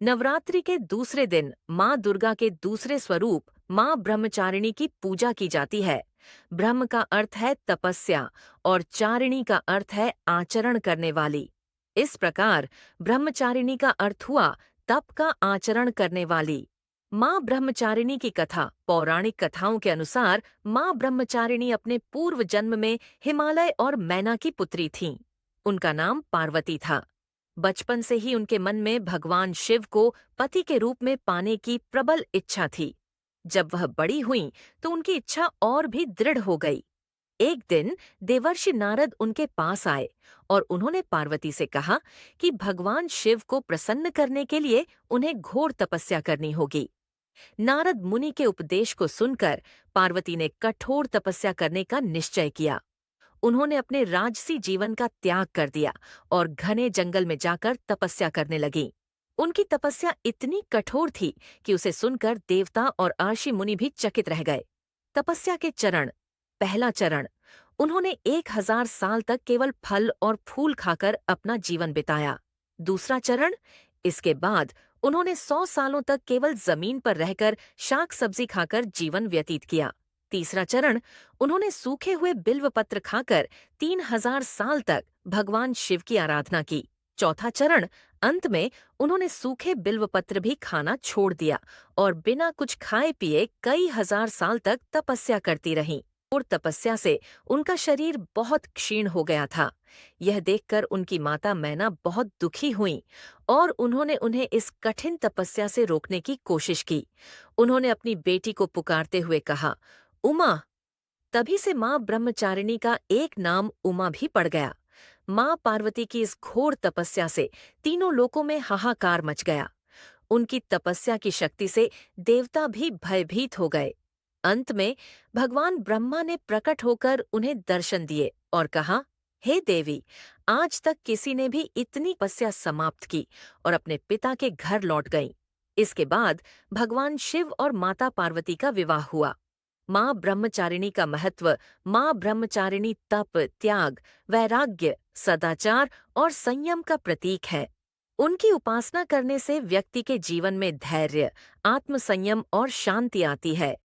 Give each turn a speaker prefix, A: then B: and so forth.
A: नवरात्रि के दूसरे दिन माँ दुर्गा के दूसरे स्वरूप माँ ब्रह्मचारिणी की पूजा की जाती है। ब्रह्म का अर्थ है तपस्या और चारिणी का अर्थ है आचरण करने वाली। इस प्रकार ब्रह्मचारिणी का अर्थ हुआ तप का आचरण करने वाली। माँ ब्रह्मचारिणी की कथा पौराणिक कथाओं के अनुसार माँ ब्रह्मचारिणी अपने पूर्व जन्म में हिमालय और मैना की पुत्री थीं। उनका नाम पार्वती था। बचपन से ही उनके मन में भगवान शिव को पति के रूप में पाने की प्रबल इच्छा थी। जब वह बड़ी हुईं तो उनकी इच्छा और भी दृढ़ हो गई। एक दिन देवर्षि नारद उनके पास आए और उन्होंने पार्वती से कहा कि भगवान शिव को प्रसन्न करने के लिए उन्हें घोर तपस्या करनी होगी। नारद मुनि के उपदेश को सुनकर पार्वती ने कठोर तपस्या करने का निश्चय किया। उन्होंने अपने राजसी जीवन का त्याग कर दिया और घने जंगल में जाकर तपस्या करने लगीं। उनकी तपस्या इतनी कठोर थी कि उसे सुनकर देवता और अर्षि मुनि भी चकित रह गए। तपस्या के चरण। पहला चरण, उन्होंने 1000 साल तक केवल फल और फूल खाकर अपना जीवन बिताया। दूसरा चरण, इसके बाद उन्होंने 100 सालों तक केवल जमीन पर रहकर शाक सब्जी खाकर जीवन व्यतीत किया। तीसरा चरण, उन्होंने सूखे हुए बिल्व पत्र खाकर 3000 साल तक भगवान शिव की आराधना की। चौथा चरण, अंत में उन्होंने सूखे बिल्व पत्र भी खाना छोड़ दिया और बिना कुछ खाए पिए कई हजार साल तक तपस्या करती रहीं। और तपस्या से उनका शरीर बहुत क्षीण हो गया था। यह देखकर उनकी माता मैना बहुत दुखी हुईं और उन्होंने उन्हें इस कठिन तपस्या से रोकने की कोशिश की। उन्होंने अपनी बेटी को पुकारते हुए कहा, उमा। तभी से माँ ब्रह्मचारिणी का एक नाम उमा भी पड़ गया। माँ पार्वती की इस घोर तपस्या से तीनों लोकों में हाहाकार मच गया। उनकी तपस्या की शक्ति से देवता भी भयभीत हो गए। अंत में भगवान ब्रह्मा ने प्रकट होकर उन्हें दर्शन दिए और कहा, हे देवी, आज तक किसी ने भी इतनी तपस्या समाप्त की और अपने पिता के घर लौट गईं। इसके बाद भगवान शिव और माता पार्वती का विवाह हुआ। माँ ब्रह्मचारिणी का महत्व माँ ब्रह्मचारिणी तप, त्याग, वैराग्य, सदाचार और संयम का प्रतीक है। उनकी उपासना करने से व्यक्ति के जीवन में धैर्य, आत्मसंयम और शांति आती है।